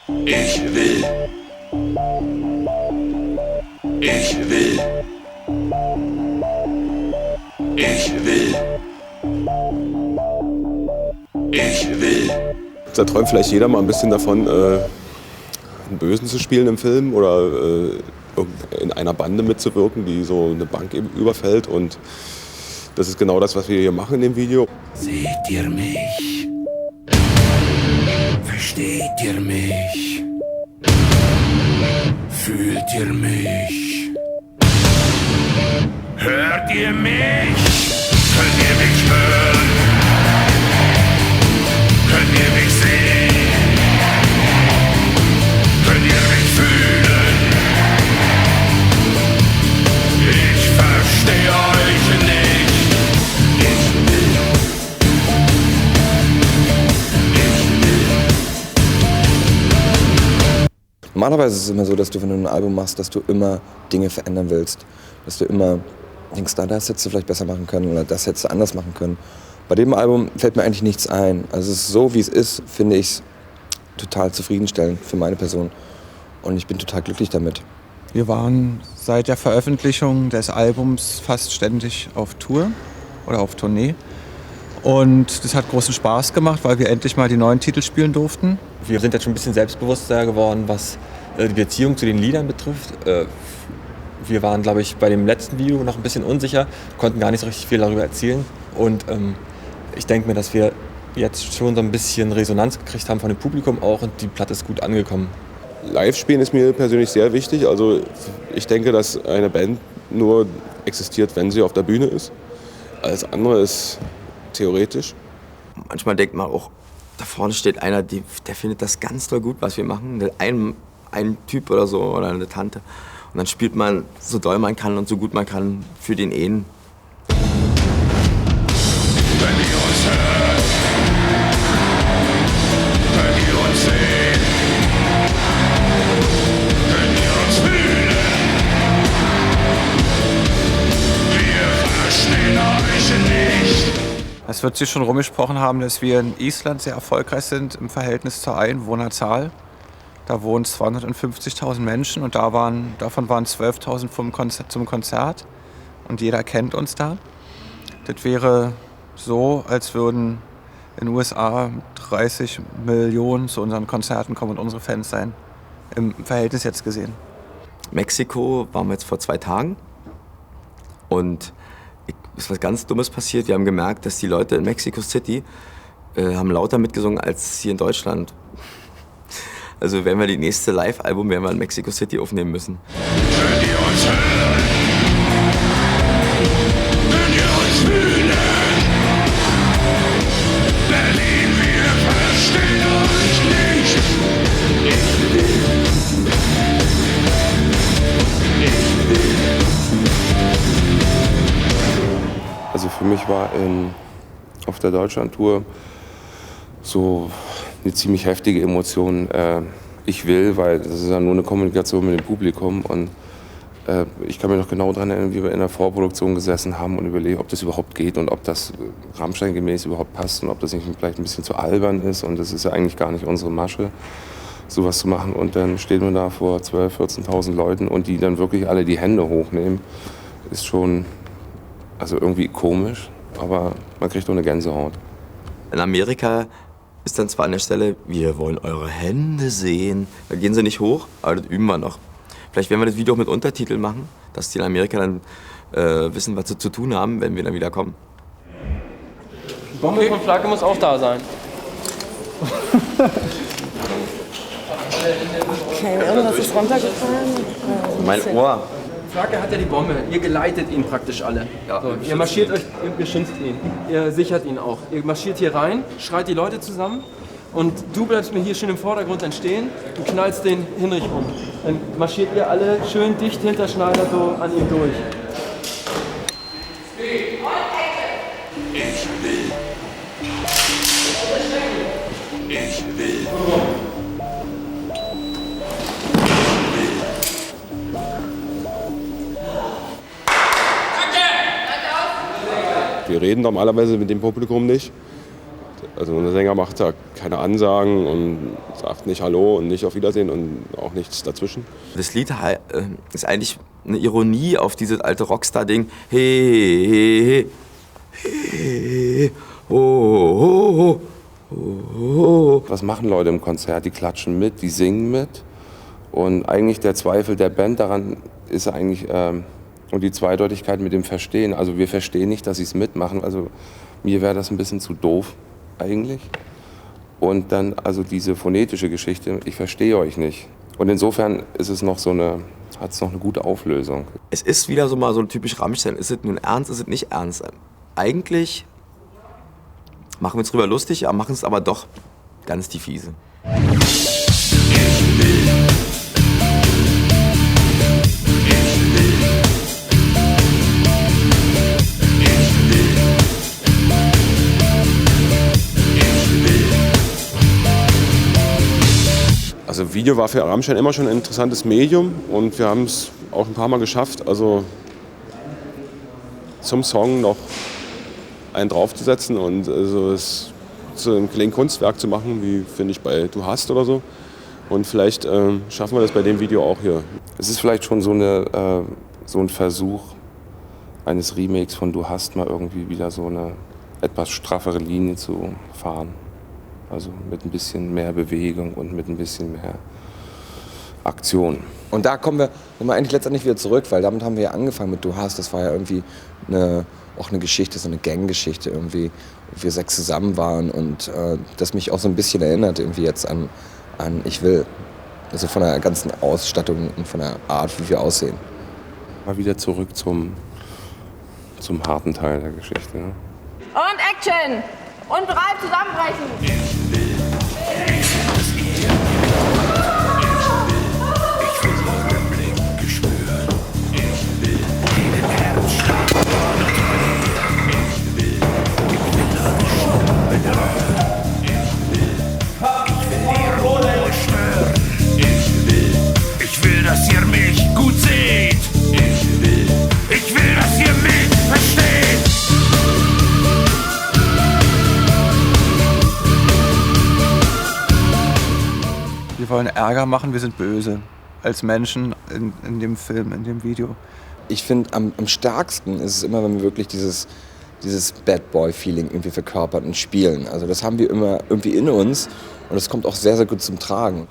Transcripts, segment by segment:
Ich will. Ich will. Ich will. Ich will. Da träumt vielleicht jeder mal ein bisschen davon, einen Bösen zu spielen im Film oder in einer Bande mitzuwirken, die so eine Bank überfällt. Und das ist genau das, was wir hier machen in dem Video. Seht ihr mich? Versteht ihr mich? Fühlt ihr mich? Hört ihr mich? Könnt ihr mich hören? Könnt ihr mich sehen? Könnt ihr mich fühlen? Ich verstehe euch nicht. Ich will. Ich will. Normalerweise ist es immer so, dass du, wenn du ein Album machst, dass du immer Dinge verändern willst. Dass du immer denkst, das hättest du vielleicht besser machen können oder das hättest du anders machen können. Bei dem Album fällt mir eigentlich nichts ein. Also es ist so, wie es ist, finde ich es total zufriedenstellend für meine Person. Und ich bin total glücklich damit. Wir waren seit der Veröffentlichung des Albums fast ständig auf Tour oder auf Tournee. Und das hat großen Spaß gemacht, weil wir endlich mal die neuen Titel spielen durften. Wir sind jetzt schon ein bisschen selbstbewusster geworden, was die Beziehung zu den Liedern betrifft. Wir waren, glaube ich, bei dem letzten Video noch ein bisschen unsicher, konnten gar nicht so richtig viel darüber erzählen. Und ich denke mir, dass wir jetzt schon so ein bisschen Resonanz gekriegt haben von dem Publikum auch und die Platte ist gut angekommen. Live spielen ist mir persönlich sehr wichtig. Also ich denke, dass eine Band nur existiert, wenn sie auf der Bühne ist. Alles andere ist theoretisch. Manchmal denkt man auch, da vorne steht einer, der findet das ganz toll gut, was wir machen. Ein Typ oder so oder eine Tante. Und dann spielt man so doll man kann und so gut man kann für den Ehen. Wenn ihr uns hört, könnt ihr uns sehen, könnt ihr uns fühlen. Wir verstehen euch nicht. Es wird sich schon rumgesprochen haben, dass wir in Island sehr erfolgreich sind im Verhältnis zur Einwohnerzahl. Da wohnen 250.000 Menschen und davon waren 12.000 zum Konzert. Und jeder kennt uns da. Das wäre so, als würden in den USA 30 Millionen zu unseren Konzerten kommen und unsere Fans sein. Im Verhältnis jetzt gesehen. Mexiko waren wir jetzt vor 2 Tagen. Und ist was ganz Dummes passiert. Wir haben gemerkt, dass die Leute in Mexico City haben lauter mitgesungen als hier in Deutschland. Also werden wir die nächste Live-Album werden wir in Mexico City aufnehmen müssen. Könnt ihr uns hören? Könnt ihr uns fühlen? Berlin, wir verstehen euch nicht. Ich will. Ich will. Also für mich war auf der Deutschlandtour so eine ziemlich heftige Emotion. Ich will, weil das ist ja nur eine Kommunikation mit dem Publikum. Und ich kann mich noch genau daran erinnern, wie wir in der Vorproduktion gesessen haben und überlegt, ob das überhaupt geht und ob das Rammstein-gemäß überhaupt passt und ob das nicht vielleicht ein bisschen zu albern ist. Und das ist ja eigentlich gar nicht unsere Masche, sowas zu machen. Und dann steht man da vor 12.000, 14.000 Leuten und die dann wirklich alle die Hände hochnehmen. Ist schon also irgendwie komisch, aber man kriegt auch eine Gänsehaut. In Amerika ist dann zwar an der Stelle, wir wollen eure Hände sehen. Da gehen sie nicht hoch, aber das üben wir noch. Vielleicht werden wir das Video auch mit Untertiteln machen, dass die in Amerika dann wissen, was sie zu tun haben, wenn wir dann wieder kommen. Die Bombe von Flagge muss auch da sein. Okay, irgendwas ist runtergefallen. Mein Ohr. Flagge hat ja die Bombe. Ihr geleitet ihn praktisch alle. Ja, so, ihr marschiert euch, ihr beschützt ihn. Ihr sichert ihn auch. Ihr marschiert hier rein, schreit die Leute zusammen. Und du bleibst mir hier schön im Vordergrund dann stehen und knallst den Hinrich um. Dann marschiert ihr alle schön dicht hinter Schneider so an ihm durch. Ich will. Ich will. Wir reden normalerweise mit dem Publikum nicht. Also unser Sänger macht da keine Ansagen und sagt nicht Hallo und nicht auf Wiedersehen und auch nichts dazwischen. Das Lied ist eigentlich eine Ironie auf dieses alte Rockstar-Ding. Hey, hey, hey, oh, oh, oh. Was machen Leute im Konzert? Die klatschen mit, die singen mit. Und eigentlich der Zweifel der Band daran ist eigentlich, und die Zweideutigkeit mit dem Verstehen. Also wir verstehen nicht, dass sie es mitmachen. Also mir wäre das ein bisschen zu doof eigentlich. Und dann also diese phonetische Geschichte, ich verstehe euch nicht. Und insofern ist es noch hat es noch eine gute Auflösung. Es ist wieder so mal so ein typisch Rammstein. Ist es nun ernst, ist es nicht ernst? Eigentlich machen wir uns drüber lustig, machen es aber doch ganz die Fiese. Also Video war für Rammstein immer schon ein interessantes Medium und wir haben es auch ein paar Mal geschafft, also zum Song noch einen draufzusetzen und also es zu einem kleinen Kunstwerk zu machen, wie finde ich bei Du hast oder so. Und vielleicht schaffen wir das bei dem Video auch hier. Es ist vielleicht schon so ein Versuch eines Remakes von Du hast, mal irgendwie wieder so eine etwas straffere Linie zu fahren. Also mit ein bisschen mehr Bewegung und mit ein bisschen mehr Aktion. Und da kommen wir eigentlich letztendlich wieder zurück, weil damit haben wir ja angefangen mit Du hast. Das war ja irgendwie auch eine Geschichte, so eine Ganggeschichte irgendwie, wo wir 6 zusammen waren und das mich auch so ein bisschen erinnert irgendwie jetzt an Ich will. Also von der ganzen Ausstattung und von der Art, wie wir aussehen. Mal wieder zurück zum harten Teil der Geschichte. Ne? Und Action! Und bereit zusammenbrechen! Ich will, dass ihr mich gut seht. Ich will, dass ihr mich versteht. Wir wollen Ärger machen, wir sind böse. Als Menschen in dem Film, in dem Video. Ich finde, am stärksten ist es immer, wenn wir wirklich dieses Bad Boy-Feeling irgendwie verkörpern und spielen. Also das haben wir immer irgendwie in uns und das kommt auch sehr, sehr gut zum Tragen.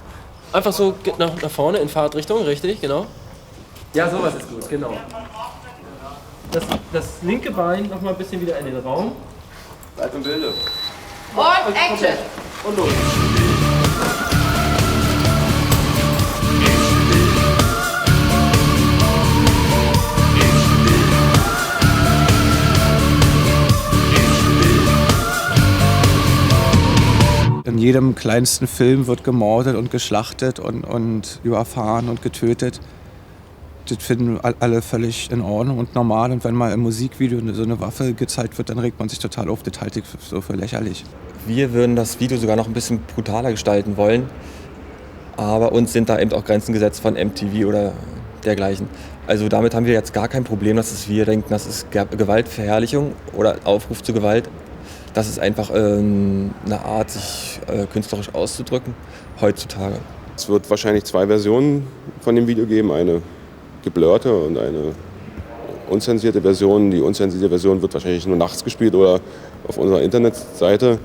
Einfach so nach vorne in Fahrtrichtung, richtig, genau. Ja, sowas ist gut, genau. Das linke Bein noch mal ein bisschen wieder in den Raum. Bleib im Bilde. Und Action! Und los. In jedem kleinsten Film wird gemordet und geschlachtet und überfahren und getötet. Das finden alle völlig in Ordnung und normal. Und wenn mal im Musikvideo so eine Waffe gezeigt wird, dann regt man sich total auf. Das halte ich so für lächerlich. Wir würden das Video sogar noch ein bisschen brutaler gestalten wollen. Aber uns sind da eben auch Grenzen gesetzt von MTV oder dergleichen. Also damit haben wir jetzt gar kein Problem, dass wir denken, das ist Gewaltverherrlichung oder Aufruf zu Gewalt. Das ist einfach eine Art, sich künstlerisch auszudrücken heutzutage. Es wird wahrscheinlich 2 Versionen von dem Video geben, eine geblurrte und eine unzensierte Version. Die unzensierte Version wird wahrscheinlich nur nachts gespielt oder auf unserer Internetseite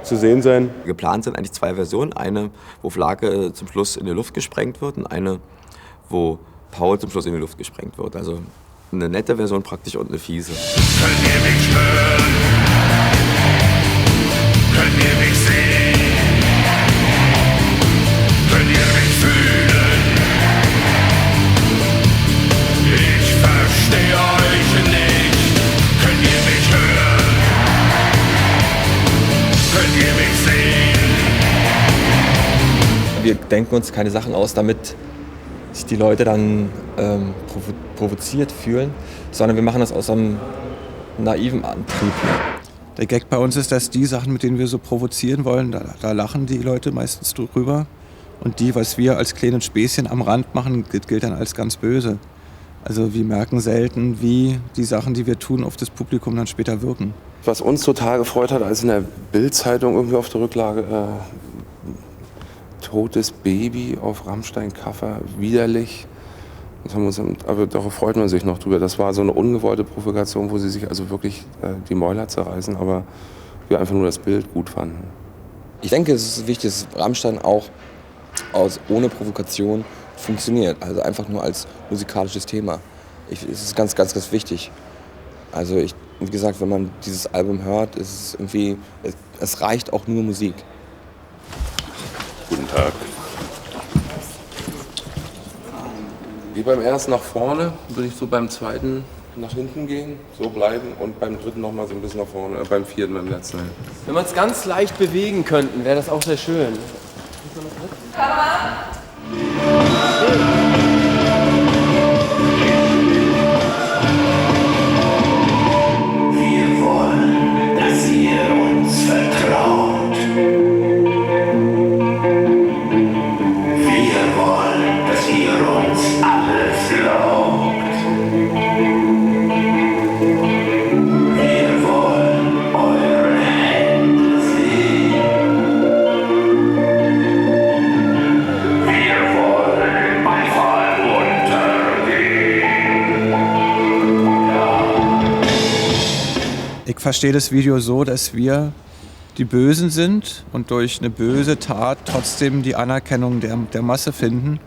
zu sehen sein. Geplant sind eigentlich 2 Versionen. Eine, wo Flake zum Schluss in die Luft gesprengt wird und eine, wo Paul zum Schluss in die Luft gesprengt wird. Also eine nette Version praktisch und eine fiese. Könnt ihr mich hören? Könnt ihr mich sehen? Könnt ihr mich fühlen? Ich verstehe euch nicht. Könnt ihr mich hören? Könnt ihr mich sehen? Wir denken uns keine Sachen aus, damit sich die Leute dann provoziert fühlen, sondern wir machen das aus einem naiven Antrieb. Der Gag bei uns ist, dass die Sachen, mit denen wir so provozieren wollen, da lachen die Leute meistens drüber. Und die, was wir als kleines Späßchen am Rand machen, gilt dann als ganz böse. Also wir merken selten, wie die Sachen, die wir tun, auf das Publikum dann später wirken. Was uns total gefreut hat, als in der Bild-Zeitung irgendwie auf der Rücklage totes Baby auf Rammstein-Cover, widerlich. Das haben wir uns, aber darauf freut man sich noch drüber. Das war so eine ungewollte Provokation, wo sie sich also wirklich die Mäuler zerreißen, aber wir einfach nur das Bild gut fanden. Ich denke, es ist wichtig, dass Rammstein auch ohne Provokation funktioniert. Also einfach nur als musikalisches Thema. Es ist ganz, ganz, ganz wichtig. Also wie gesagt, wenn man dieses Album hört, ist es irgendwie, es reicht auch nur Musik. Guten Tag. Wie beim ersten nach vorne, würde ich so beim zweiten nach hinten gehen, so bleiben und beim dritten noch mal so ein bisschen nach vorne, beim vierten, beim letzten. Wenn wir uns ganz leicht bewegen könnten, wäre das auch sehr schön. Wir wollen, dass ihr uns vertraut. Wir wollen, dass ihr uns alles glaubt. Wir wollen eure Hände sehen. Wir wollen beim Fall untergehen. Ich verstehe das Video so, dass wir die Bösen sind und durch eine böse Tat trotzdem die Anerkennung der Masse finden,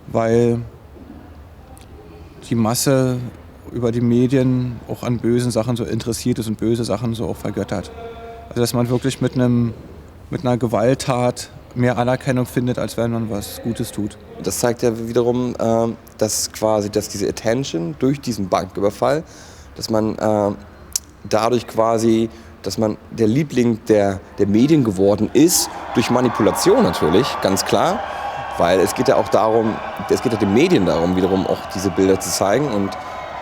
weil die Masse über die Medien auch an bösen Sachen so interessiert ist und böse Sachen so auch vergöttert. Also dass man wirklich mit einer Gewalttat mehr Anerkennung findet, als wenn man was Gutes tut. Das zeigt ja wiederum, dass diese Attention durch diesen Banküberfall, dass man dadurch quasi, dass man der Liebling der Medien geworden ist, durch Manipulation natürlich, ganz klar. Weil es geht ja auch darum, es geht ja den Medien darum, wiederum auch diese Bilder zu zeigen. Und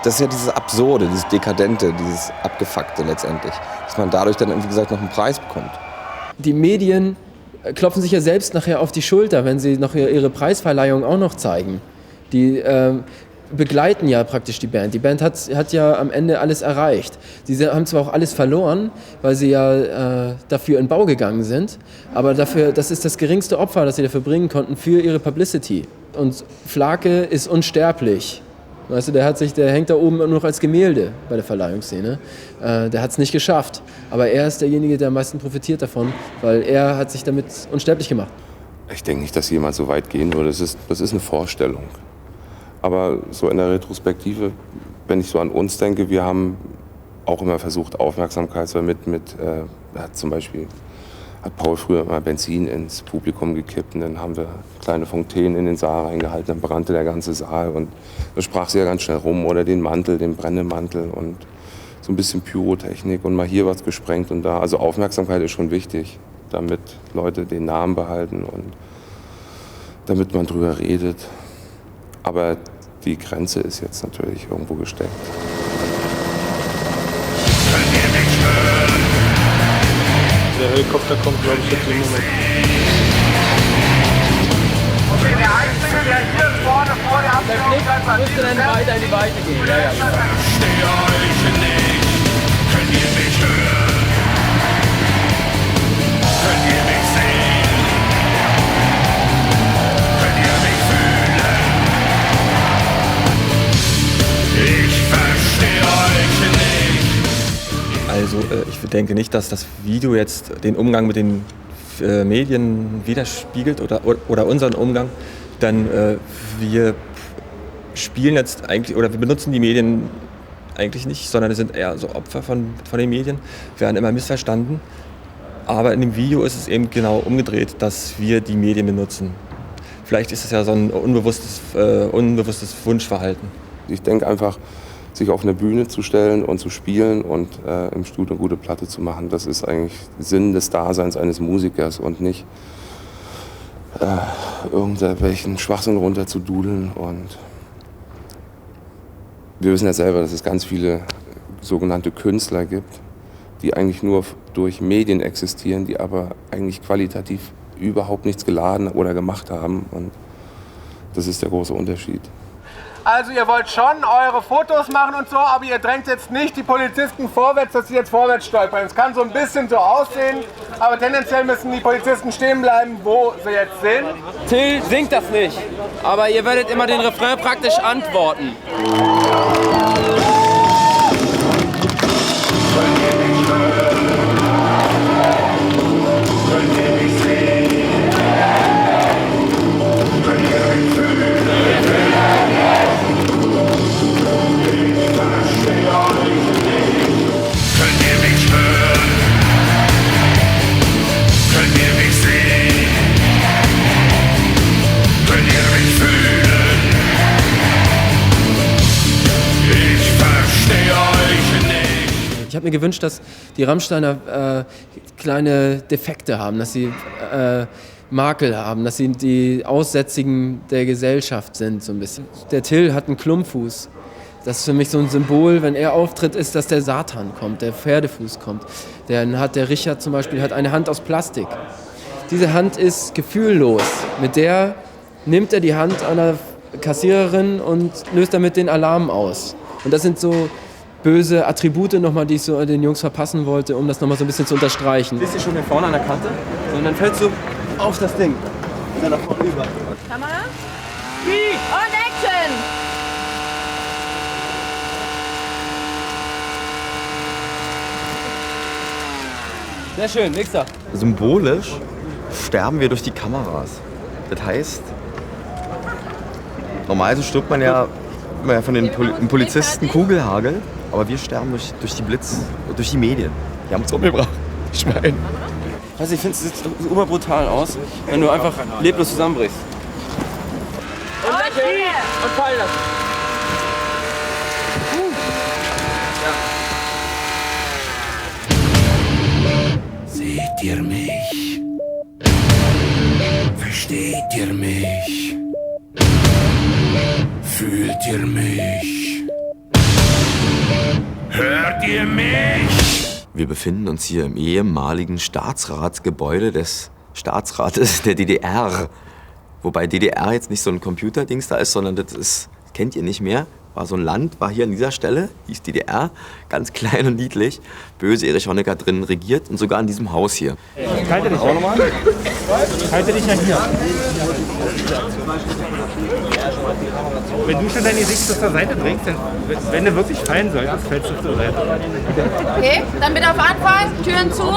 das ist ja dieses Absurde, dieses Dekadente, dieses Abgefuckte letztendlich. Dass man dadurch dann, wie gesagt, noch einen Preis bekommt. Die Medien klopfen sich ja selbst nachher auf die Schulter, wenn sie noch ihre Preisverleihung auch noch zeigen. Die begleiten ja praktisch die Band. Die Band hat ja am Ende alles erreicht. Sie haben zwar auch alles verloren, weil sie ja dafür in Bau gegangen sind, aber das ist das geringste Opfer, das sie dafür bringen konnten für ihre Publicity. Und Flake ist unsterblich. Weißt du, der hängt da oben nur noch als Gemälde bei der Verleihungsszene. Der hat es nicht geschafft. Aber er ist derjenige, der am meisten profitiert davon, weil er hat sich damit unsterblich gemacht. Ich denke nicht, dass jemand so weit gehen würde. Das ist eine Vorstellung. Aber so in der Retrospektive, wenn ich so an uns denke, wir haben auch immer versucht, Aufmerksamkeit zu zum Beispiel hat Paul früher mal Benzin ins Publikum gekippt und dann haben wir kleine Fontänen in den Saal reingehalten, dann brannte der ganze Saal und da sprach sie ja ganz schnell rum oder den Brennemantel und so ein bisschen Pyrotechnik und mal hier was gesprengt und da. Also Aufmerksamkeit ist schon wichtig, damit Leute den Namen behalten und damit man drüber redet. Aber die Grenze ist jetzt natürlich irgendwo gesteckt. Der Helikopter kommt, glaube ich, jetzt im Moment. Okay, der Einzige, der hier vorne vor der Abteilung müsste dann weiter in die Weite gehen. Ja, verstehe euch nicht. Könnt ihr mich hören? Könnt ihr mich sehen? Könnt ihr mich fühlen? Ich verstehe euch nicht. Also ich denke nicht, dass das Video jetzt den Umgang mit den Medien widerspiegelt oder unseren Umgang. Denn wir spielen jetzt eigentlich, oder wir benutzen die Medien eigentlich nicht, sondern wir sind eher so Opfer von den Medien, werden immer missverstanden. Aber in dem Video ist es eben genau umgedreht, dass wir die Medien benutzen. Vielleicht ist es ja so ein unbewusstes Wunschverhalten. Ich denke einfach, sich auf eine Bühne zu stellen und zu spielen und im Studio eine gute Platte zu machen, das ist eigentlich Sinn des Daseins eines Musikers und nicht irgendwelchen Schwachsinn runterzududeln. Und wir wissen ja selber, dass es ganz viele sogenannte Künstler gibt, die eigentlich nur durch Medien existieren, die aber eigentlich qualitativ überhaupt nichts geladen oder gemacht haben. Und das ist der große Unterschied. Also ihr wollt schon eure Fotos machen und so, aber ihr drängt jetzt nicht die Polizisten vorwärts, dass sie jetzt vorwärts stolpern. Es kann so ein bisschen so aussehen, aber tendenziell müssen die Polizisten stehen bleiben, wo sie jetzt sind. Till singt das nicht, aber ihr werdet immer den Refrain praktisch antworten. Ich habe mir gewünscht, dass die Rammsteiner kleine Defekte haben, dass sie Makel haben, dass sie die Aussätzigen der Gesellschaft sind, so ein bisschen. Der Till hat einen Klumpfuß. Das ist für mich so ein Symbol, wenn er auftritt, ist, dass der Satan kommt, der Pferdefuß kommt. Der Richard zum Beispiel hat eine Hand aus Plastik. Diese Hand ist gefühllos. Mit der nimmt er die Hand einer Kassiererin und löst damit den Alarm aus. Und das sind so böse Attribute nochmal, die ich so den Jungs verpassen wollte, um das nochmal so ein bisschen zu unterstreichen. Bist du schon hier vorne an der Kante? Und dann fällst du auf das Ding. Dann nach vorne über. Kamera. Und Action! Sehr schön, nächster. Symbolisch sterben wir durch die Kameras. Das heißt, normalerweise stirbt man ja von den Polizisten Kugelhagel, aber wir sterben durch die Blitz, durch die Medien. Die haben uns umgebracht. Schwein. Also ich finde, es sieht super brutal aus, wenn du einfach leblos zusammenbrichst. Und lächeln und fallen lassen. Seht ihr mich? Versteht ihr mich? Fühlt ihr mich? Hört ihr mich? Wir befinden uns hier im ehemaligen Staatsratsgebäude des Staatsrates der DDR. Wobei DDR jetzt nicht so ein Computerdings da ist, sondern das kennt ihr nicht mehr. War so ein Land, war hier an dieser Stelle, hieß DDR, ganz klein und niedlich. Böse Erich Honecker drin regiert und sogar in diesem Haus hier. Halte dich auch nochmal. Halte dich ja hier. Wenn du schon dein Gesicht zur Seite bringst, dann, wenn du wirklich fallen solltest, fällst du zur Seite. Okay, dann bitte auf Anfang, Türen zu.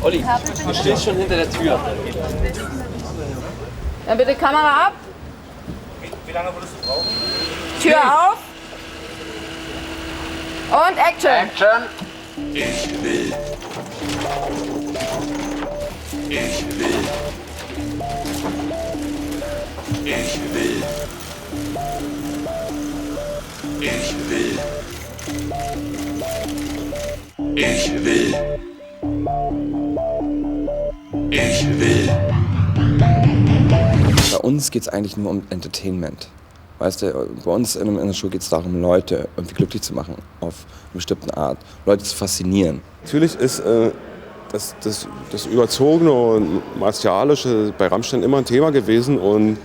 Olli, du stehst schon hinter der Tür. Dann bitte Kamera ab. Wie lange würdest du brauchen? Tür auf. Und Action. Action. Ich will. Ich will. Ich will. Ich will. Ich will. Ich will. Bei uns geht es eigentlich nur um Entertainment. Weißt du, bei uns in der Show geht es darum, Leute irgendwie glücklich zu machen, auf eine bestimmte Art, Leute zu faszinieren. Natürlich ist das Überzogene und Martialische bei Rammstein immer ein Thema gewesen und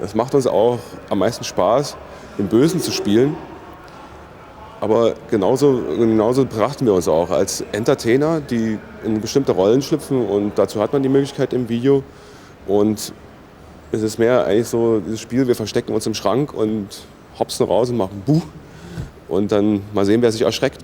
es macht uns auch am meisten Spaß, den Bösen zu spielen. Aber genauso betrachten wir uns auch als Entertainer, die in bestimmte Rollen schlüpfen und dazu hat man die Möglichkeit im Video. Und es ist mehr eigentlich so dieses Spiel, wir verstecken uns im Schrank und hopsen raus und machen Buh und dann mal sehen, wer sich erschreckt.